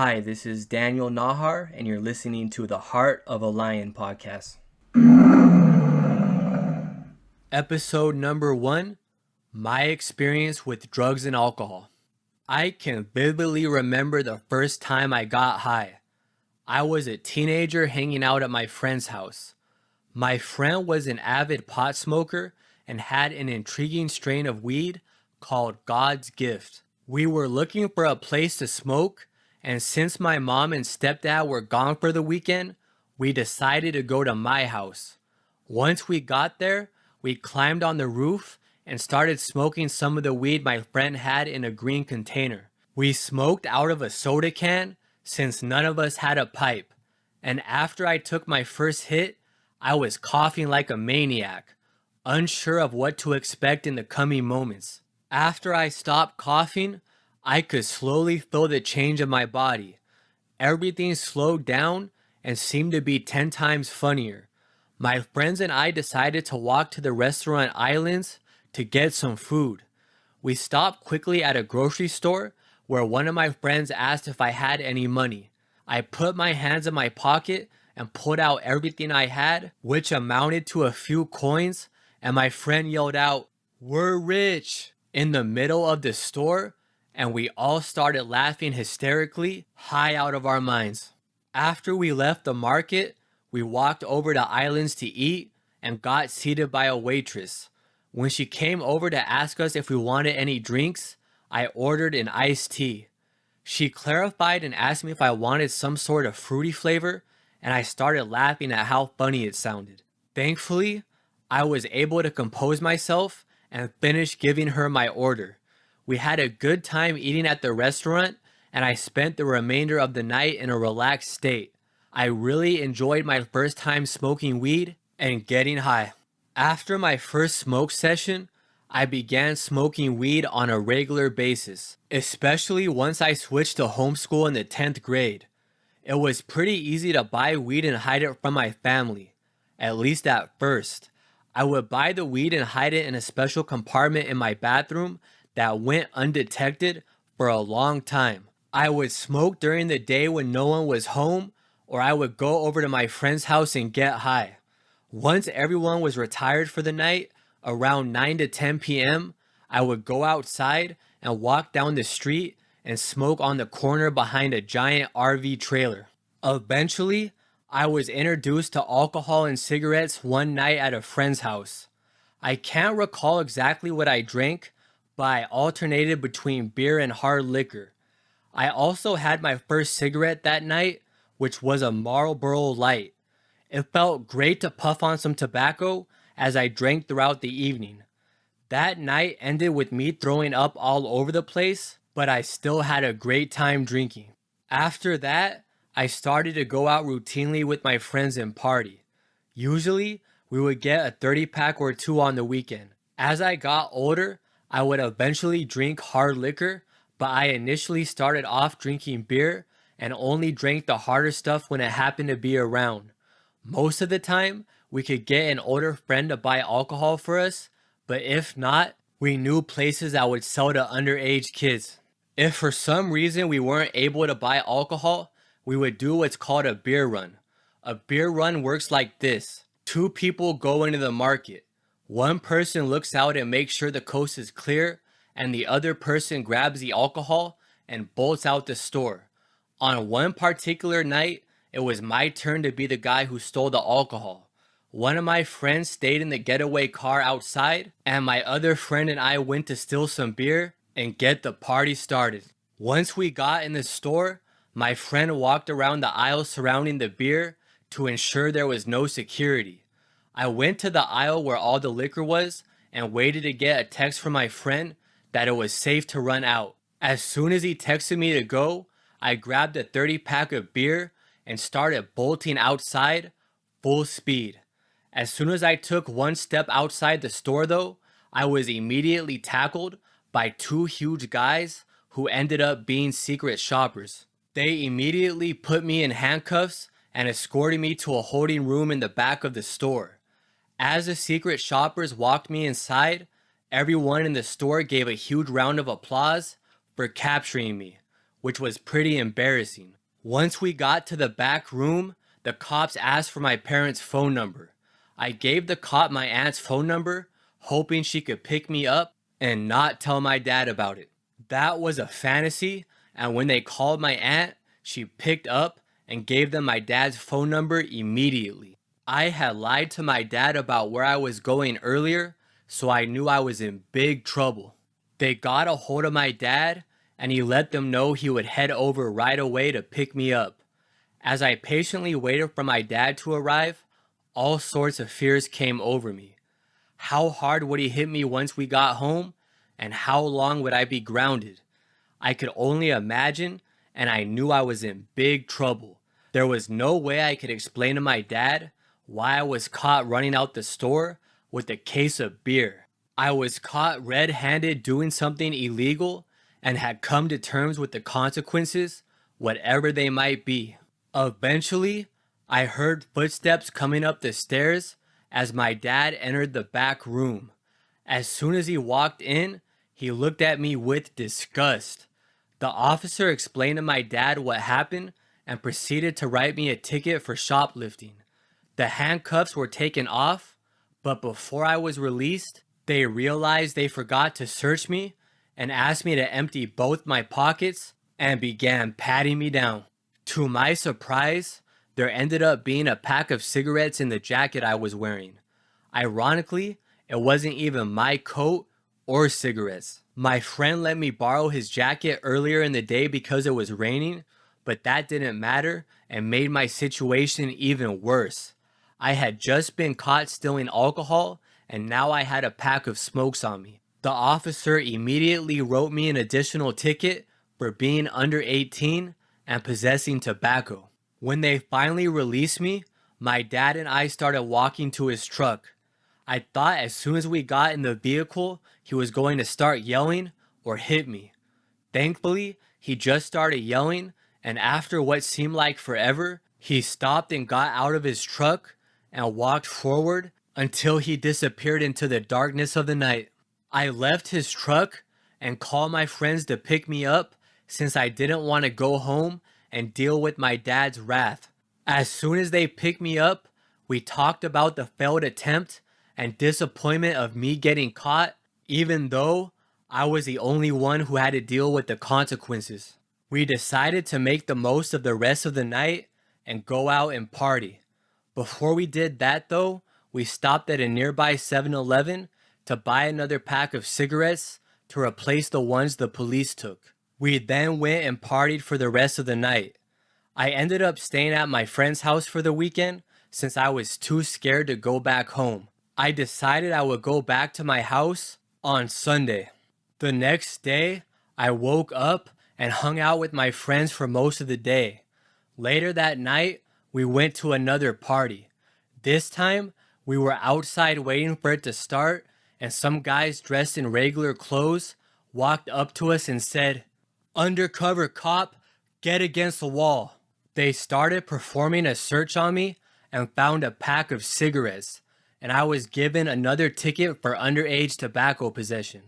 Hi, this is Daniel Najar, and you're listening to the Heart of a Lion podcast. Episode number 1, My Experience with Drugs and Alcohol. I can vividly remember the first time I got high. I was a teenager hanging out at my friend's house. My friend was an avid pot smoker and had an intriguing strain of weed called God's Gift. We were looking for a place to smoke, and since my mom and stepdad were gone for the weekend, we decided to go to my house. Once we got there, we climbed on the roof and started smoking some of the weed my friend had in a green container. We smoked out of a soda can since none of us had a pipe, and after I took my first hit, I was coughing like a maniac, unsure of what to expect in the coming moments. After I stopped coughing, I could slowly feel the change in my body. Everything slowed down and seemed to be 10 times funnier. My friends and I decided to walk to the restaurant Islands to get some food. We stopped quickly at a grocery store where one of my friends asked if I had any money. I put my hands in my pocket and pulled out everything I had, which amounted to a few coins, and my friend yelled out, "We're rich," in the middle of the store, and we all started laughing hysterically, high out of our minds. After we left the market, we walked over to Islands to eat and got seated by a waitress. When she came over to ask us if we wanted any drinks, I ordered an iced tea. She clarified and asked me if I wanted some sort of fruity flavor, and I started laughing at how funny it sounded. Thankfully, I was able to compose myself and finish giving her my order. We had a good time eating at the restaurant, and I spent the remainder of the night in a relaxed state. I really enjoyed my first time smoking weed and getting high. After my first smoke session, I began smoking weed on a regular basis, especially once I switched to homeschool in the 10th grade. It was pretty easy to buy weed and hide it from my family, at least at first. I would buy the weed and hide it in a special compartment in my bathroom that went undetected for a long time. I would smoke during the day when no one was home, or I would go over to my friend's house and get high. Once everyone was retired for the night, around 9 to 10 p.m., I would go outside and walk down the street and smoke on the corner behind a giant RV trailer. Eventually, I was introduced to alcohol and cigarettes one night at a friend's house. I can't recall exactly what I drank, but I alternated between beer and hard liquor. I also had my first cigarette that night, which was a Marlboro Light. It felt great to puff on some tobacco as I drank throughout the evening. That night ended with me throwing up all over the place, but I still had a great time drinking. After that, I started to go out routinely with my friends and party. Usually, we would get a 30-pack or two on the weekend. As I got older, I would eventually drink hard liquor, but I initially started off drinking beer and only drank the harder stuff when it happened to be around. Most of the time, we could get an older friend to buy alcohol for us, but if not, we knew places that would sell to underage kids. If for some reason we weren't able to buy alcohol, we would do what's called a beer run. A beer run works like this. 2 people go into the market. One person looks out and makes sure the coast is clear, and the other person grabs the alcohol and bolts out the store. On one particular night, it was my turn to be the guy who stole the alcohol. One of my friends stayed in the getaway car outside, and my other friend and I went to steal some beer and get the party started. Once we got in the store, my friend walked around the aisle surrounding the beer to ensure there was no security. I went to the aisle where all the liquor was and waited to get a text from my friend that it was safe to run out. As soon as he texted me to go, I grabbed a 30-pack of beer and started bolting outside, full speed. As soon as I took one step outside the store though, I was immediately tackled by 2 huge guys who ended up being secret shoppers. They immediately put me in handcuffs and escorted me to a holding room in the back of the store. As the secret shoppers walked me inside, everyone in the store gave a huge round of applause for capturing me. which was pretty embarrassing. Once we got to the back room, the cops asked for my parents' phone number. I gave the cop my aunt's phone number, hoping she could pick me up and not tell my dad about it. That was a fantasy, and when they called my aunt, she picked up and gave them my dad's phone number immediately. I had lied to my dad about where I was going earlier, so I knew I was in big trouble. They got a hold of my dad, and he let them know he would head over right away to pick me up. As I patiently waited for my dad to arrive, all sorts of fears came over me. How hard would he hit me once we got home? And how long would I be grounded? I could only imagine, and I knew I was in big trouble. There was no way I could explain to my dad why I was caught running out the store with a case of beer. I was caught red-handed doing something illegal and had come to terms with the consequences, whatever they might be. Eventually, I heard footsteps coming up the stairs as my dad entered the back room. As soon as he walked in, he looked at me with disgust. The officer explained to my dad what happened and proceeded to write me a ticket for shoplifting. The handcuffs were taken off, but before I was released, they realized they forgot to search me and asked me to empty both my pockets and began patting me down. To my surprise, there ended up being a pack of cigarettes in the jacket I was wearing. Ironically, it wasn't even my coat or cigarettes. My friend let me borrow his jacket earlier in the day because it was raining, but that didn't matter and made my situation even worse. I had just been caught stealing alcohol, and now I had a pack of smokes on me. The officer immediately wrote me an additional ticket for being under 18 and possessing tobacco. When they finally released me, my dad and I started walking to his truck. I thought as soon as we got in the vehicle, he was going to start yelling or hit me. Thankfully, he just started yelling, and after what seemed like forever, he stopped and got out of his truck and walked forward until he disappeared into the darkness of the night. I left his truck and called my friends to pick me up since I didn't want to go home and deal with my dad's wrath. As soon as they picked me up, we talked about the failed attempt and disappointment of me getting caught, even though I was the only one who had to deal with the consequences. We decided to make the most of the rest of the night and go out and party. Before we did that though, we stopped at a nearby 7-Eleven to buy another pack of cigarettes to replace the ones the police took. We then went and partied for the rest of the night. I ended up staying at my friend's house for the weekend since I was too scared to go back home. I decided I would go back to my house on Sunday. The next day, I woke up and hung out with my friends for most of the day. Later that night, we went to another party. This time, we were outside waiting for it to start, and some guys dressed in regular clothes walked up to us and said, "Undercover cop, get against the wall." They started performing a search on me and found a pack of cigarettes, and I was given another ticket for underage tobacco possession.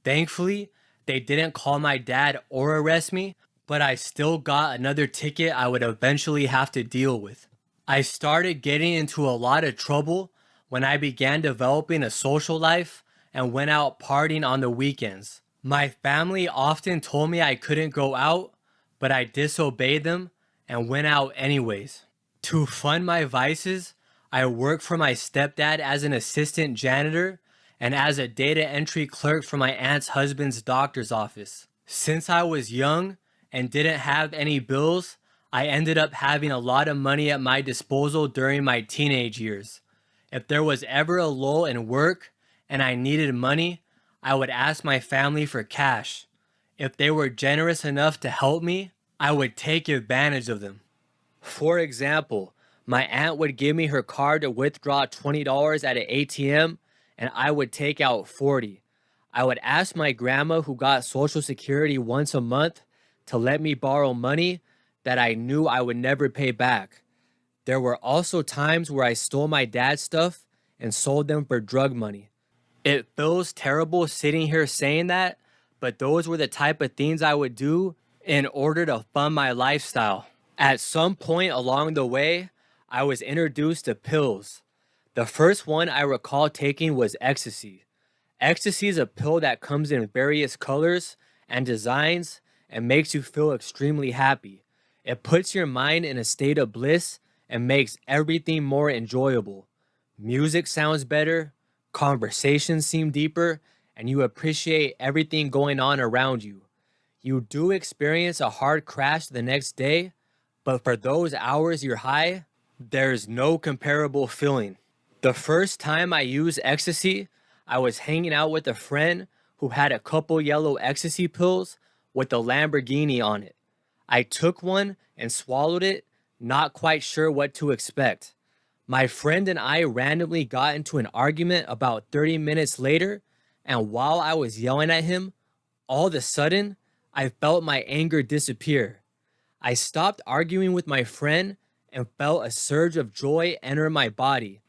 Thankfully, they didn't call my dad or arrest me, but I still got another ticket I would eventually have to deal with. I started getting into a lot of trouble when I began developing a social life and went out partying on the weekends. My family often told me I couldn't go out, but I disobeyed them and went out anyways. To fund my vices, I worked for my stepdad as an assistant janitor and as a data entry clerk for my aunt's husband's doctor's office. Since I was young and didn't have any bills, I ended up having a lot of money at my disposal during my teenage years. If there was ever a lull in work and I needed money, I would ask my family for cash. If they were generous enough to help me, I would take advantage of them. For example, my aunt would give me her card to withdraw $20 at an ATM, and I would take out $40. I would ask my grandma, who got Social Security once a month, to let me borrow money that I knew I would never pay back. There were also times where I stole my dad's stuff and sold them for drug money. It feels terrible sitting here saying that, but those were the type of things I would do in order to fund my lifestyle. At some point along the way, I was introduced to pills. The first one I recall taking was ecstasy. Ecstasy is a pill that comes in various colors and designs and makes you feel extremely happy. It puts your mind in a state of bliss and makes everything more enjoyable. Music sounds better, conversations seem deeper, and you appreciate everything going on around you. You do experience a hard crash the next day, but for those hours you're high, there's no comparable feeling. The first time I used ecstasy, I was hanging out with a friend who had a couple yellow ecstasy pills with a Lamborghini on it. I took one and swallowed it, not quite sure what to expect. My friend and I randomly got into an argument about 30 minutes later, and while I was yelling at him, all of a sudden, I felt my anger disappear. I stopped arguing with my friend and felt a surge of joy enter my body.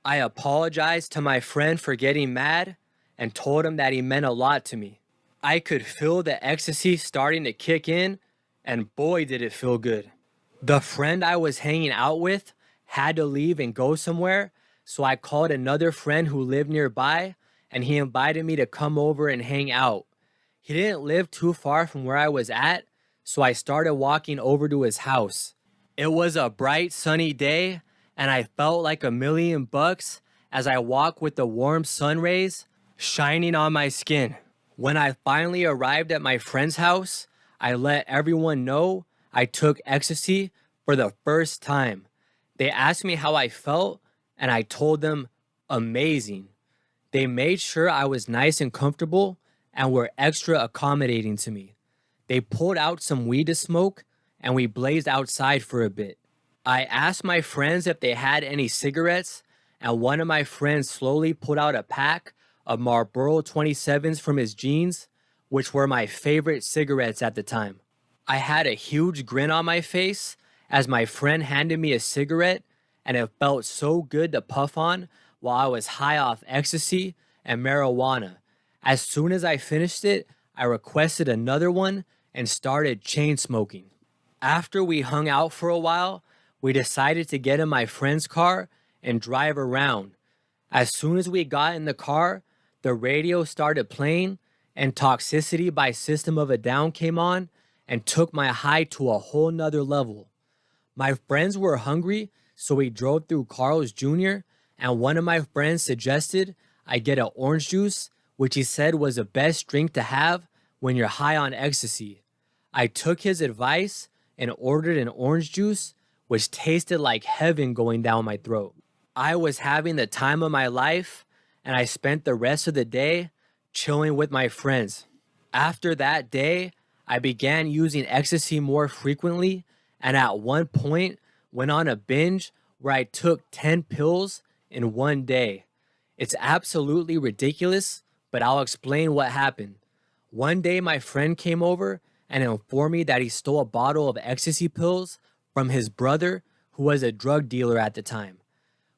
I apologized to my friend for getting mad and told him that he meant a lot to me. I could feel the ecstasy starting to kick in, and boy, did it feel good. The friend I was hanging out with had to leave and go somewhere, so I called another friend who lived nearby, and he invited me to come over and hang out. He didn't live too far from where I was at, so I started walking over to his house. It was a bright, sunny day, and I felt like $1,000,000 as I walked with the warm sun rays shining on my skin. When I finally arrived at my friend's house, I let everyone know I took ecstasy for the first time. They asked me how I felt, and I told them, amazing. They made sure I was nice and comfortable and were extra accommodating to me. They pulled out some weed to smoke, and we blazed outside for a bit. I asked my friends if they had any cigarettes, and one of my friends slowly pulled out a pack of Marlboro 27s from his jeans, which were my favorite cigarettes at the time. I had a huge grin on my face as my friend handed me a cigarette, and it felt so good to puff on while I was high off ecstasy and marijuana. As soon as I finished it, I requested another one and started chain smoking. After we hung out for a while, we decided to get in my friend's car and drive around. As soon as we got in the car, the radio started playing and Toxicity by System of a Down came on and took my high to a whole nother level. My friends were hungry, so we drove through Carl's Jr., and one of my friends suggested I get an orange juice, which he said was the best drink to have when you're high on ecstasy. I took his advice and ordered an orange juice, which tasted like heaven going down my throat. I was having the time of my life, and I spent the rest of the day chilling with my friends. After that day, I began using ecstasy more frequently, and at one point went on a binge where I took 10 pills in one day. It's absolutely ridiculous, but I'll explain what happened. One day my friend came over and informed me that he stole a bottle of ecstasy pills from his brother, who was a drug dealer at the time.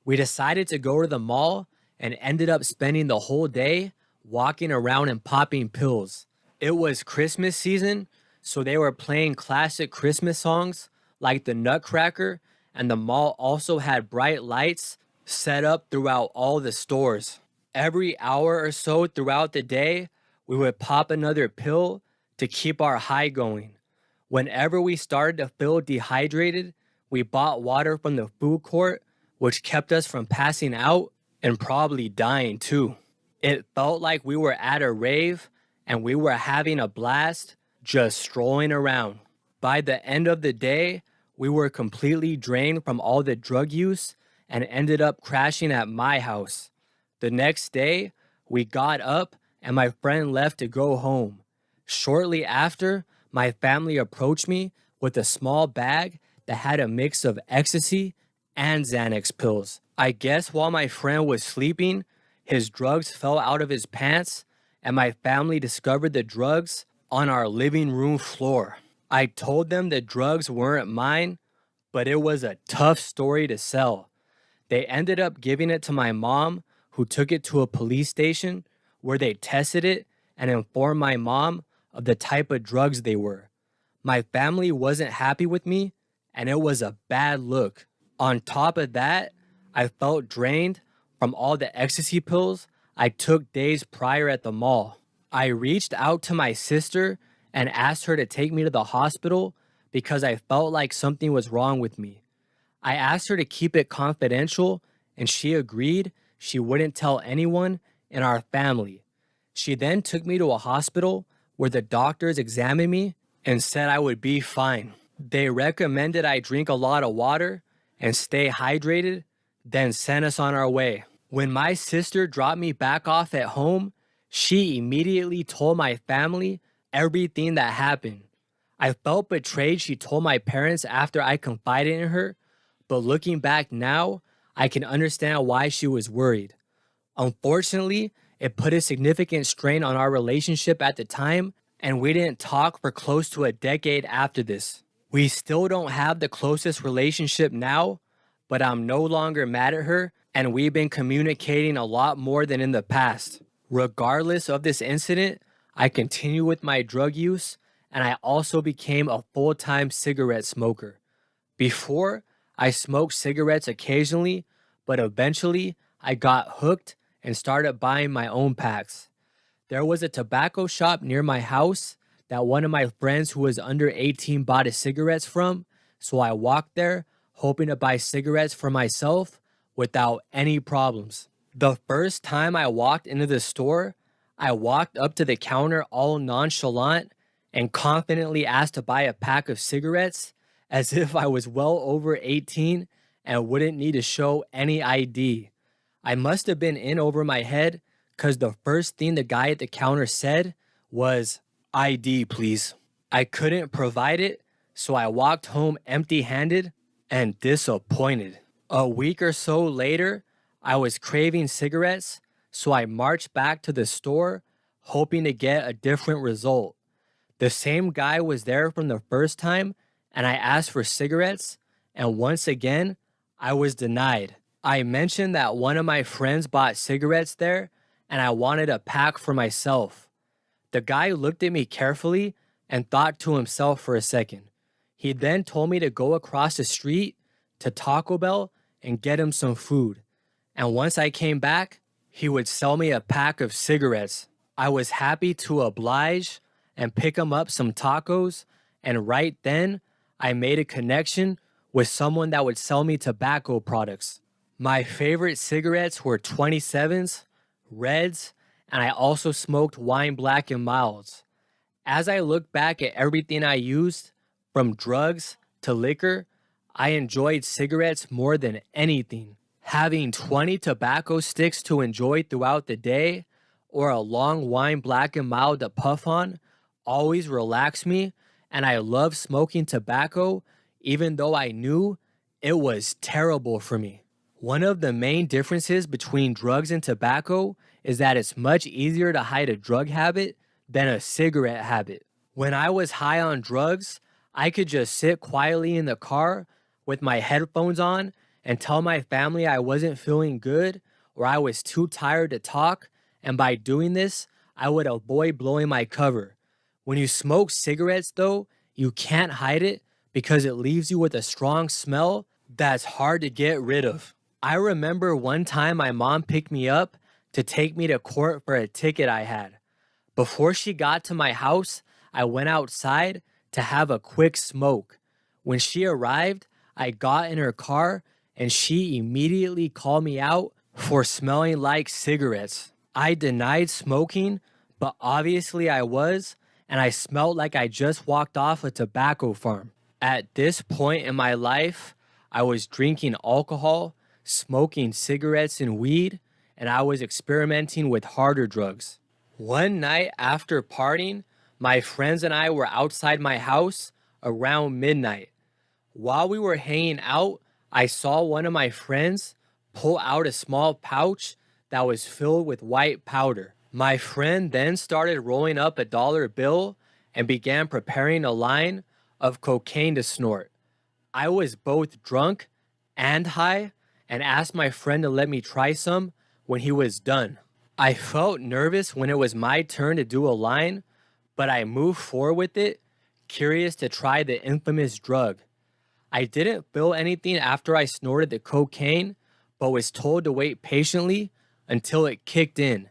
We decided to go to the mall and ended up spending the whole day walking around and popping pills. It was Christmas season, so they were playing classic Christmas songs like the Nutcracker, and the mall also had bright lights set up throughout all the stores. Every hour or so throughout the day, we would pop another pill to keep our high going. Whenever we started to feel dehydrated, we bought water from the food court, which kept us from passing out and probably dying too. It felt like we were at a rave and we were having a blast just strolling around. By the end of the day, we were completely drained from all the drug use and ended up crashing at my house. The next day, we got up and my friend left to go home. Shortly after, my family approached me with a small bag that had a mix of ecstasy and Xanax pills. I guess while my friend was sleeping, his drugs fell out of his pants and my family discovered the drugs on our living room floor. I told them the drugs weren't mine, but it was a tough story to sell. They ended up giving it to my mom, who took it to a police station where they tested it and informed my mom of the type of drugs they were. My family wasn't happy with me, and it was a bad look. On top of that, I felt drained from all the ecstasy pills I took days prior at the mall. I reached out to my sister and asked her to take me to the hospital because I felt like something was wrong with me. I asked her to keep it confidential, and she agreed she wouldn't tell anyone in our family. She then took me to a hospital where the doctors examined me and said I would be fine. They recommended I drink a lot of water and stay hydrated, then sent us on our way. When my sister dropped me back off at home, she immediately told my family everything that happened. I felt betrayed she told my parents after I confided in her, but looking back now, I can understand why she was worried. Unfortunately, it put a significant strain on our relationship at the time, and we didn't talk for close to a decade after this. We still don't have the closest relationship now, but I'm no longer mad at her, and we've been communicating a lot more than in the past. Regardless of this incident, I continue with my drug use, and I also became a full-time cigarette smoker. Before, I smoked cigarettes occasionally, but eventually I got hooked and started buying my own packs. There was a tobacco shop near my house that one of my friends who was under 18 bought his cigarettes from, so I walked there hoping to buy cigarettes for myself without any problems. The first time I walked into the store, I walked up to the counter all nonchalant and confidently asked to buy a pack of cigarettes as if I was well over 18 and wouldn't need to show any ID. I must have been in over my head because the first thing the guy at the counter said was, "ID, please." I couldn't provide it, so I walked home empty-handed and disappointed. A week or so later, I was craving cigarettes, so I marched back to the store hoping to get a different result. The same guy was there from the first time, and I asked for cigarettes, and once again, I was denied. I mentioned that one of my friends bought cigarettes there, and I wanted a pack for myself. The guy looked at me carefully and thought to himself for a second. He then told me to go across the street to Taco Bell and get him some food. And once I came back, he would sell me a pack of cigarettes. I was happy to oblige and pick him up some tacos, and right then, I made a connection with someone that would sell me tobacco products. My favorite cigarettes were 27s, Reds, and I also smoked Wine Black and Milds. As I look back at everything I used, from drugs to liquor, I enjoyed cigarettes more than anything. Having 20 tobacco sticks to enjoy throughout the day, or a long Wine Black and Mild to puff on, always relaxed me, and I love smoking tobacco even though I knew it was terrible for me. One of the main differences between drugs and tobacco is that it's much easier to hide a drug habit than a cigarette habit. When I was high on drugs, I could just sit quietly in the car with my headphones on and tell my family I wasn't feeling good or I was too tired to talk, and by doing this, I would avoid blowing my cover. When you smoke cigarettes though, you can't hide it because it leaves you with a strong smell that's hard to get rid of. I remember one time my mom picked me up to take me to court for a ticket I had. Before she got to my house, I went outside to have a quick smoke. When she arrived, I got in her car and she immediately called me out for smelling like cigarettes. I denied smoking, but obviously I was, and I smelled like I just walked off a tobacco farm. At this point in my life, I was drinking alcohol, smoking cigarettes and weed, and I was experimenting with harder drugs. One night after partying, my friends and I were outside my house around midnight. While we were hanging out, I saw one of my friends pull out a small pouch that was filled with white powder. My friend then started rolling up a dollar bill and began preparing a line of cocaine to snort. I was both drunk and high and asked my friend to let me try some when he was done. I felt nervous when it was my turn to do a line, but I moved forward with it, curious to try the infamous drug. I didn't feel anything after I snorted the cocaine, but was told to wait patiently until it kicked in.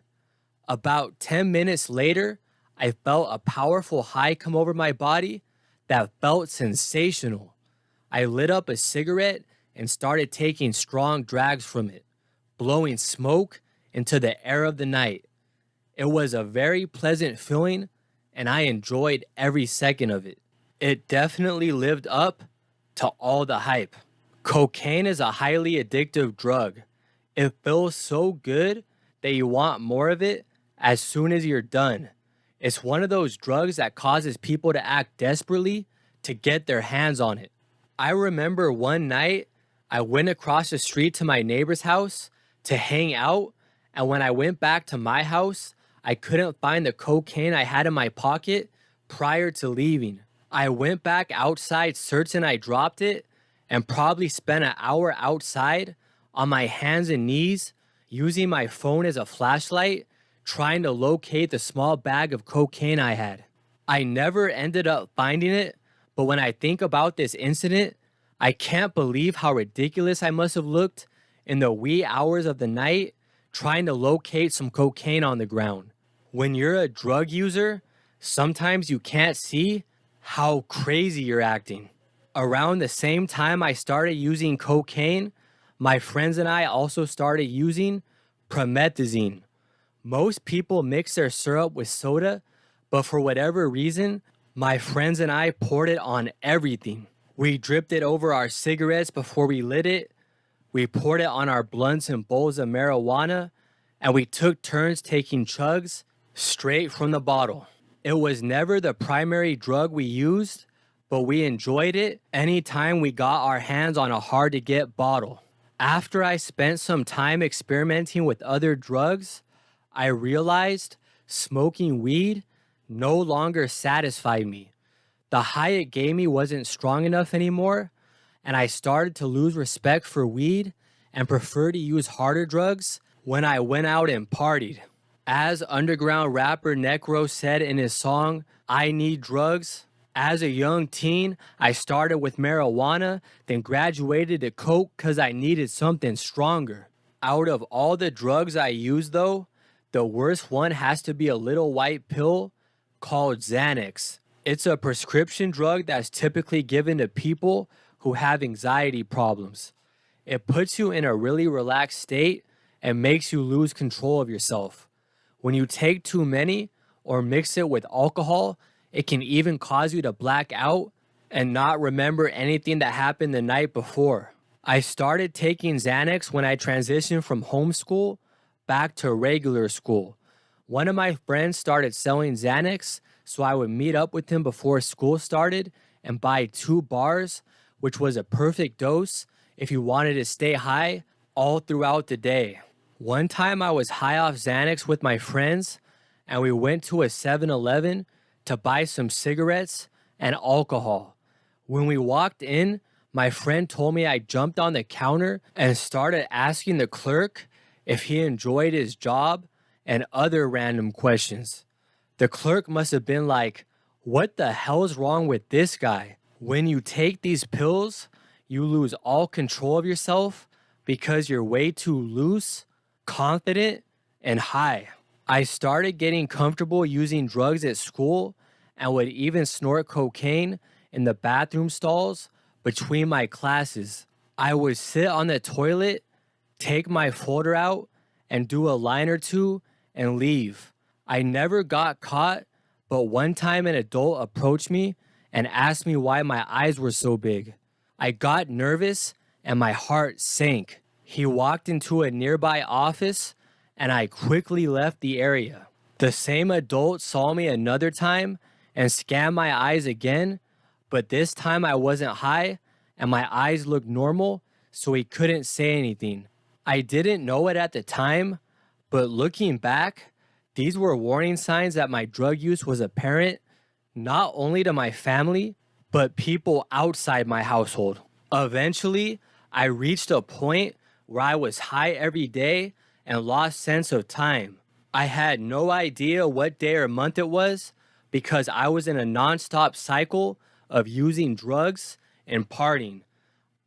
About 10 minutes later, I felt a powerful high come over my body that felt sensational. I lit up a cigarette and started taking strong drags from it, blowing smoke into the air of the night. It was a very pleasant feeling, and I enjoyed every second of it. It definitely lived up to all the hype. Cocaine is a highly addictive drug. It feels so good that you want more of it as soon as you're done. It's one of those drugs that causes people to act desperately to get their hands on it. I remember one night I went across the street to my neighbor's house to hang out, and when I went back to my house, I couldn't find the cocaine I had in my pocket prior to leaving. I went back outside certain I dropped it and probably spent an hour outside on my hands and knees using my phone as a flashlight trying to locate the small bag of cocaine I had. I never ended up finding it, but when I think about this incident, I can't believe how ridiculous I must have looked in the wee hours of the night trying to locate some cocaine on the ground. When you're a drug user, sometimes you can't see how crazy you're acting. Around the same time I started using cocaine, my friends and I also started using promethazine. Most people mix their syrup with soda, but for whatever reason, my friends and I poured it on everything. We dripped it over our cigarettes before we lit it. We poured it on our blunts and bowls of marijuana, and we took turns taking chugs straight from the bottle. It was never the primary drug we used, but we enjoyed it anytime we got our hands on a hard-to-get bottle. After I spent some time experimenting with other drugs, I realized smoking weed no longer satisfied me. The high it gave me wasn't strong enough anymore, and I started to lose respect for weed and prefer to use harder drugs when I went out and partied. As underground rapper Necro said in his song, "I Need Drugs," as a young teen, I started with marijuana, then graduated to coke because I needed something stronger. Out of all the drugs I used though, the worst one has to be a little white pill called Xanax. It's a prescription drug that's typically given to people who have anxiety problems. It puts you in a really relaxed state and makes you lose control of yourself. When you take too many or mix it with alcohol, it can even cause you to black out and not remember anything that happened the night before. I started taking Xanax when I transitioned from homeschool back to regular school. One of my friends started selling Xanax, so I would meet up with him before school started and buy 2 bars, which was a perfect dose if you wanted to stay high all throughout the day. One time I was high off Xanax with my friends, and we went to a 7-Eleven to buy some cigarettes and alcohol. When we walked in, my friend told me I jumped on the counter and started asking the clerk if he enjoyed his job and other random questions. The clerk must have been like, "What the hell's wrong with this guy?" When you take these pills, you lose all control of yourself because you're way too loose, confident, and high. I started getting comfortable using drugs at school and would even snort cocaine in the bathroom stalls between my classes. I would sit on the toilet, take my folder out, and do a line or two and leave. I never got caught, but one time an adult approached me and asked me why my eyes were so big. I got nervous and my heart sank. He walked into a nearby office and I quickly left the area. The same adult saw me another time and scanned my eyes again, but this time I wasn't high and my eyes looked normal, so he couldn't say anything. I didn't know it at the time, but looking back, these were warning signs that my drug use was apparent, not only to my family, but people outside my household. Eventually, I reached a point where I was high every day and lost sense of time. I had no idea what day or month it was, because I was in a nonstop cycle of using drugs and partying.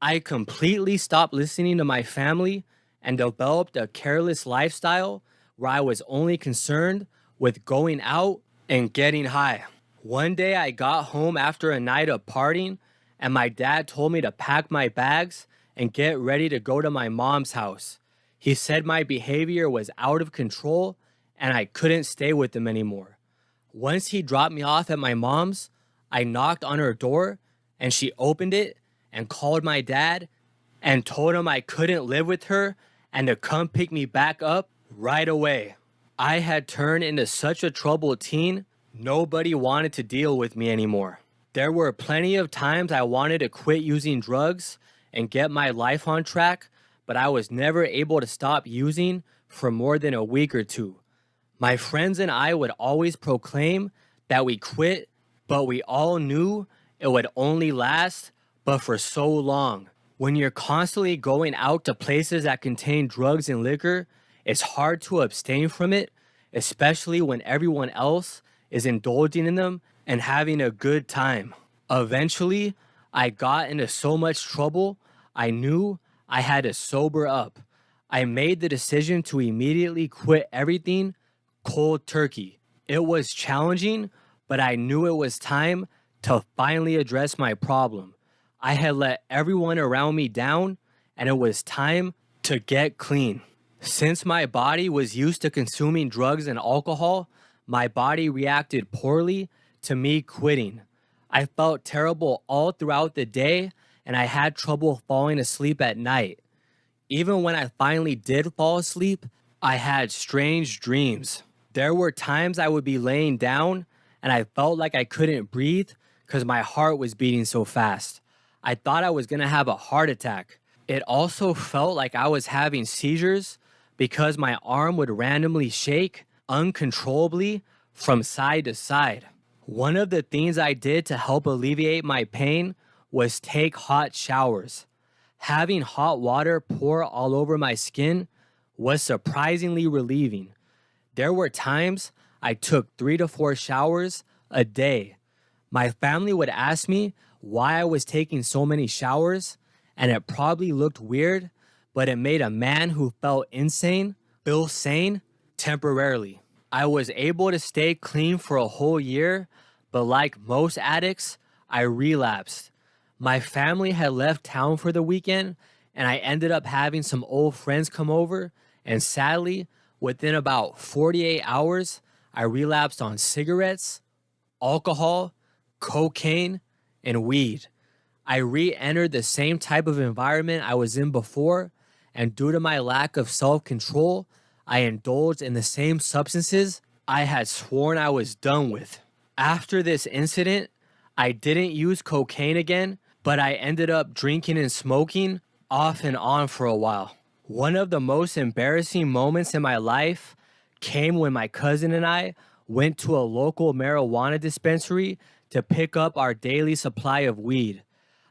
I completely stopped listening to my family and developed a careless lifestyle where I was only concerned with going out and getting high. One day I got home after a night of partying, and my dad told me to pack my bags and get ready to go to my mom's house. He said my behavior was out of control and I couldn't stay with him anymore. Once he dropped me off at my mom's, I knocked on her door and she opened it and called my dad and told him I couldn't live with her and to come pick me back up right away. I had turned into such a troubled teen, nobody wanted to deal with me anymore. There were plenty of times I wanted to quit using drugs and get my life on track, but I was never able to stop using for more than a week or two. My friends and I would always proclaim that we quit, but we all knew it would only last but for so long. When you're constantly going out to places that contain drugs and liquor, it's hard to abstain from it, especially when everyone else is indulging in them and having a good time. Eventually, I got into so much trouble, I knew I had to sober up. I made the decision to immediately quit everything cold turkey. It was challenging, but I knew it was time to finally address my problem. I had let everyone around me down, and it was time to get clean. Since my body was used to consuming drugs and alcohol, my body reacted poorly to me quitting. I felt terrible all throughout the day, and I had trouble falling asleep at night. Even when I finally did fall asleep, I had strange dreams. There were times I would be laying down, and I felt like I couldn't breathe because my heart was beating so fast. I thought I was going to have a heart attack. It also felt like I was having seizures because my arm would randomly shake uncontrollably from side to side. One of the things I did to help alleviate my pain was take hot showers. Having hot water pour all over my skin was surprisingly relieving. There were times I took 3 to 4 showers a day. My family would ask me why I was taking so many showers, and it probably looked weird, but it made a man who felt insane feel sane temporarily. I was able to stay clean for a whole year, but like most addicts, I relapsed. My family had left town for the weekend, and I ended up having some old friends come over, and sadly, within about 48 hours, I relapsed on cigarettes, alcohol, cocaine, and weed. I re-entered the same type of environment I was in before, and due to my lack of self-control, I indulged in the same substances I had sworn I was done with. After this incident, I didn't use cocaine again, but I ended up drinking and smoking off and on for a while. One of the most embarrassing moments in my life came when my cousin and I went to a local marijuana dispensary to pick up our daily supply of weed.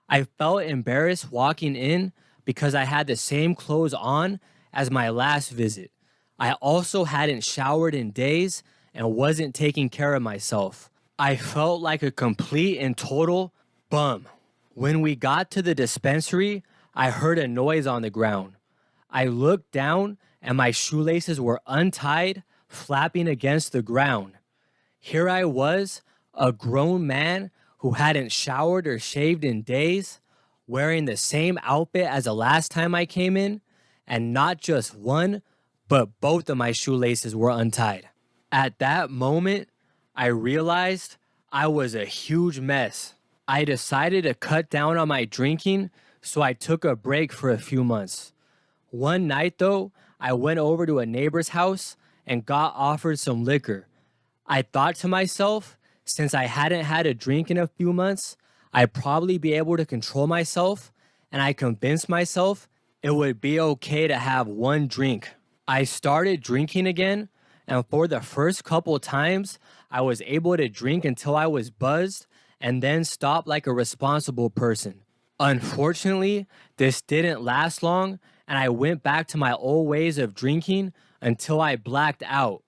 I felt embarrassed walking in because I had the same clothes on as my last visit. I also hadn't showered in days and wasn't taking care of myself. I felt like a complete and total bum. When we got to the dispensary, I heard a noise on the ground. I looked down and my shoelaces were untied, flapping against the ground. Here I was, a grown man who hadn't showered or shaved in days, wearing the same outfit as the last time I came in, and not just one, but both of my shoelaces were untied. At that moment, I realized I was a huge mess. I decided to cut down on my drinking, so I took a break for a few months. One night, though, I went over to a neighbor's house and got offered some liquor. I thought to myself, since I hadn't had a drink in a few months, I'd probably be able to control myself, and I convinced myself it would be okay to have one drink. I started drinking again, and for the first couple times, I was able to drink until I was buzzed and then stop like a responsible person. Unfortunately, this didn't last long, and I went back to my old ways of drinking until I blacked out.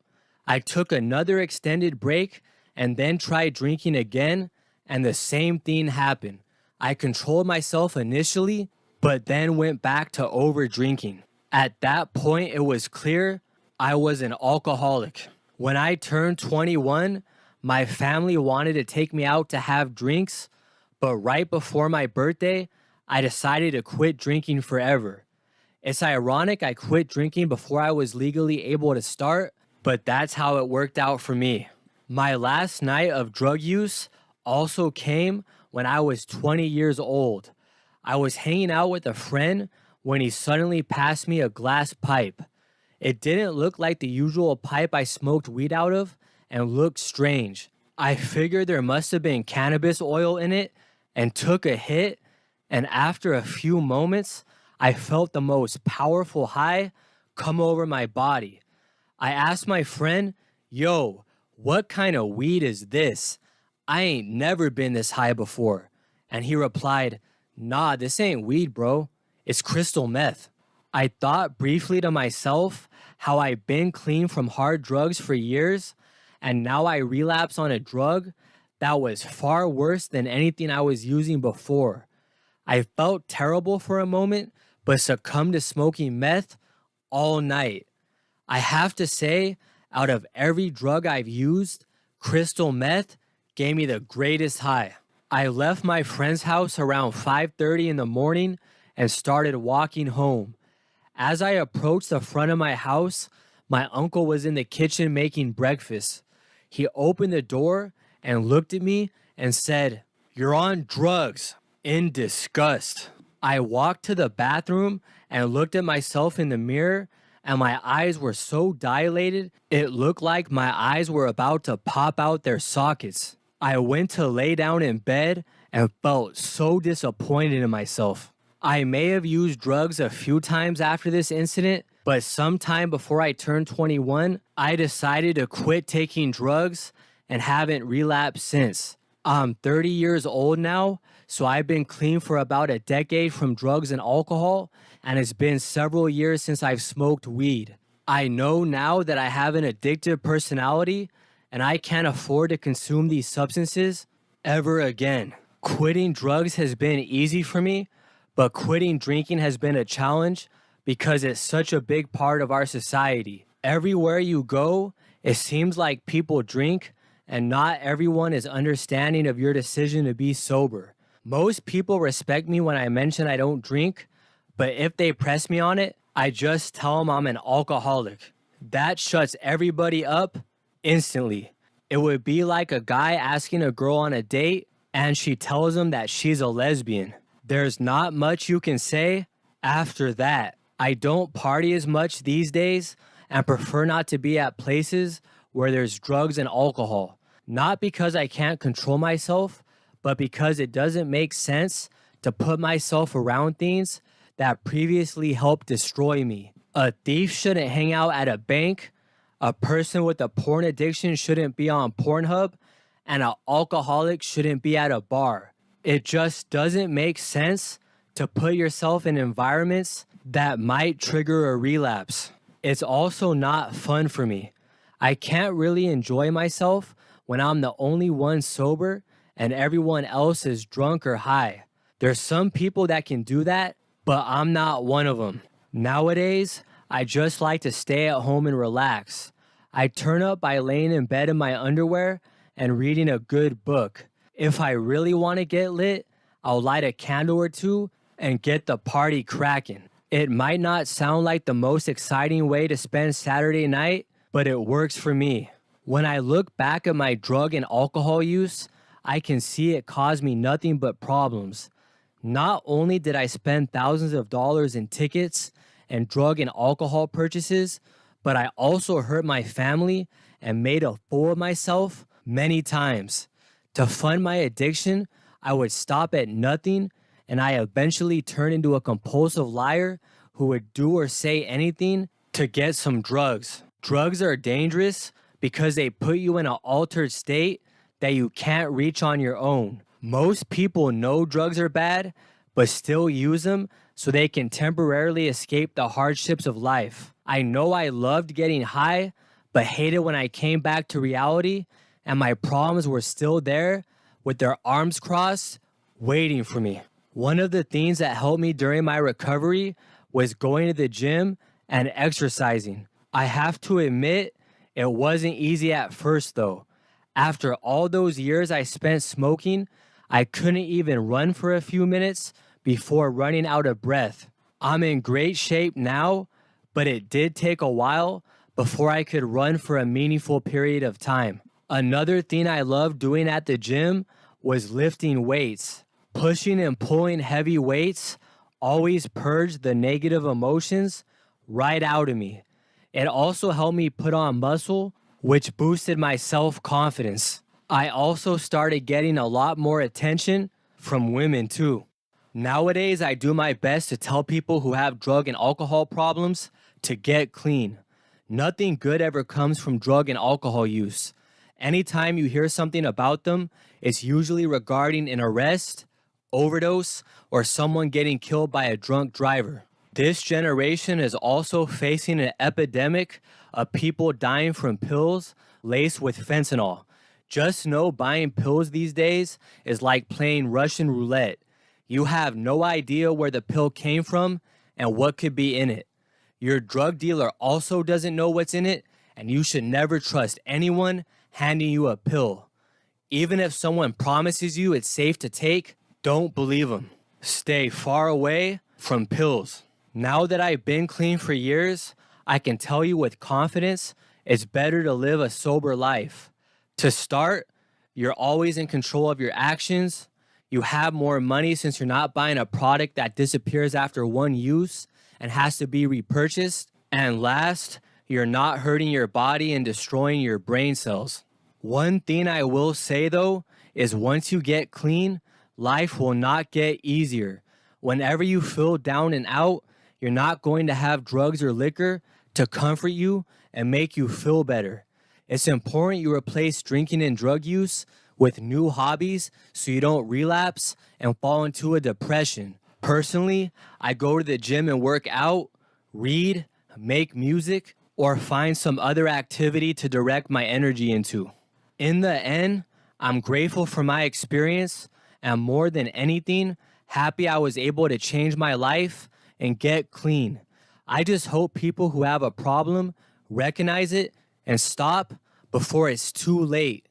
I took another extended break, and then tried drinking again, and the same thing happened. I controlled myself initially, but then went back to over drinking. At that point, it was clear I was an alcoholic. When I turned 21, my family wanted to take me out to have drinks, but right before my birthday, I decided to quit drinking forever. It's ironic I quit drinking before I was legally able to start, but that's how it worked out for me. My last night of drug use also came when I was 20 years old. I was hanging out with a friend when he suddenly passed me a glass pipe. It didn't look like the usual pipe I smoked weed out of and looked strange. I figured there must have been cannabis oil in it and took a hit, and after a few moments, I felt the most powerful high come over my body. I asked my friend, "Yo, what kind of weed is this? I ain't never been this high before." And he replied, "Nah, this ain't weed, bro. It's crystal meth." I thought briefly to myself how I've been clean from hard drugs for years, and now I relapse on a drug that was far worse than anything I was using before. I felt terrible for a moment, but succumbed to smoking meth all night. I have to say, out of every drug I've used, crystal meth gave me the greatest high. I left my friend's house around 5:30 in the morning and started walking home. As I approached the front of my house, my uncle was in the kitchen making breakfast. He opened the door and looked at me and said, "You're on drugs," in disgust. I walked to the bathroom and looked at myself in the mirror, and my eyes were so dilated, it looked like my eyes were about to pop out their sockets. I went to lay down in bed and felt so disappointed in myself. I may have used drugs a few times after this incident, but sometime before I turned 21, I decided to quit taking drugs and haven't relapsed since. I'm 30 years old now, so I've been clean for about a decade from drugs and alcohol, and it's been several years since I've smoked weed. I know now that I have an addictive personality, and I can't afford to consume these substances ever again. Quitting drugs has been easy for me, but quitting drinking has been a challenge because it's such a big part of our society. Everywhere you go, it seems like people drink, and not everyone is understanding of your decision to be sober. Most people respect me when I mention I don't drink, but if they press me on it, I just tell them I'm an alcoholic. That shuts everybody up instantly. It would be like a guy asking a girl on a date and she tells him that she's a lesbian. There's not much you can say after that. I don't party as much these days and prefer not to be at places where there's drugs and alcohol. Not because I can't control myself, but because it doesn't make sense to put myself around things that previously helped destroy me. A thief shouldn't hang out at a bank, a person with a porn addiction shouldn't be on Pornhub, and an alcoholic shouldn't be at a bar. It just doesn't make sense to put yourself in environments that might trigger a relapse. It's also not fun for me. I can't really enjoy myself when I'm the only one sober and everyone else is drunk or high. There's some people that can do that, but I'm not one of them. Nowadays, I just like to stay at home and relax. I turn up by laying in bed in my underwear and reading a good book. If I really want to get lit, I'll light a candle or two and get the party cracking. It might not sound like the most exciting way to spend Saturday night, but it works for me. When I look back at my drug and alcohol use, I can see it caused me nothing but problems. Not only did I spend thousands of dollars in tickets and drug and alcohol purchases, but I also hurt my family and made a fool of myself many times. To fund my addiction, I would stop at nothing, and I eventually turned into a compulsive liar who would do or say anything to get some drugs. Drugs are dangerous because they put you in an altered state that you can't reach on your own. Most people know drugs are bad, but still use them so they can temporarily escape the hardships of life. I know I loved getting high, but hated when I came back to reality and my problems were still there with their arms crossed, waiting for me. One of the things that helped me during my recovery was going to the gym and exercising. I have to admit, it wasn't easy at first though. After all those years I spent smoking, I couldn't even run for a few minutes before running out of breath. I'm in great shape now, but it did take a while before I could run for a meaningful period of time. Another thing I loved doing at the gym was lifting weights. Pushing and pulling heavy weights always purged the negative emotions right out of me. It also helped me put on muscle, which boosted my self-confidence. I also started getting a lot more attention from women too. Nowadays, I do my best to tell people who have drug and alcohol problems to get clean. Nothing good ever comes from drug and alcohol use. Anytime you hear something about them, it's usually regarding an arrest, overdose, or someone getting killed by a drunk driver. This generation is also facing an epidemic of people dying from pills laced with fentanyl. Just know buying pills these days is like playing Russian roulette. You have no idea where the pill came from and what could be in it. Your drug dealer also doesn't know what's in it, and you should never trust anyone handing you a pill. Even if someone promises you it's safe to take, don't believe them. Stay far away from pills. Now that I've been clean for years, I can tell you with confidence it's better to live a sober life. To start, you're always in control of your actions. You have more money since you're not buying a product that disappears after one use and has to be repurchased. And last, you're not hurting your body and destroying your brain cells. One thing I will say though is once you get clean, life will not get easier. Whenever you feel down and out, you're not going to have drugs or liquor to comfort you and make you feel better. It's important you replace drinking and drug use with new hobbies so you don't relapse and fall into a depression. Personally, I go to the gym and work out, read, make music, or find some other activity to direct my energy into. In the end, I'm grateful for my experience and more than anything, happy I was able to change my life and get clean. I just hope people who have a problem recognize it and stop before it's too late.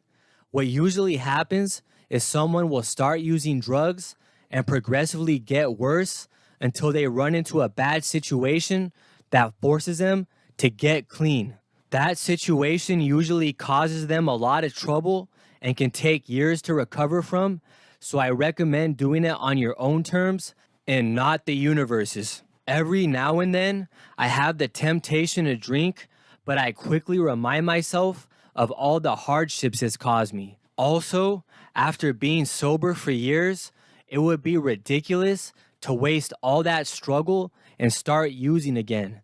What usually happens is someone will start using drugs and progressively get worse until they run into a bad situation that forces them to get clean. That situation usually causes them a lot of trouble and can take years to recover from, so I recommend doing it on your own terms and not the universe's. Every now and then, I have the temptation to drink, but I quickly remind myself of all the hardships it's caused me. Also, after being sober for years, it would be ridiculous to waste all that struggle and start using again.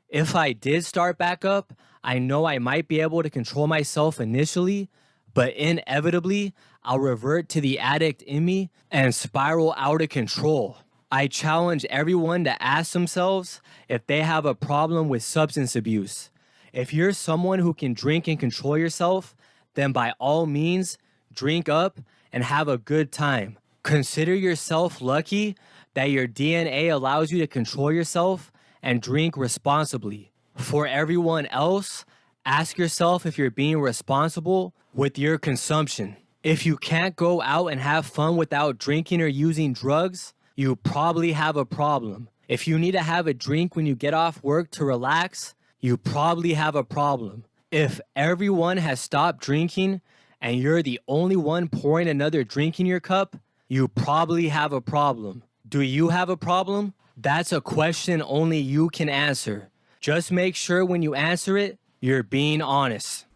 If I did start back up, I know I might be able to control myself initially, but inevitably, I'll revert to the addict in me and spiral out of control. I challenge everyone to ask themselves if they have a problem with substance abuse. If you're someone who can drink and control yourself, then by all means, drink up and have a good time. Consider yourself lucky that your DNA allows you to control yourself and drink responsibly. For everyone else, ask yourself if you're being responsible with your consumption. If you can't go out and have fun without drinking or using drugs, you probably have a problem. If you need to have a drink when you get off work to relax, you probably have a problem. If everyone has stopped drinking and you're the only one pouring another drink in your cup, you probably have a problem. Do you have a problem? That's a question only you can answer. Just make sure when you answer it, you're being honest.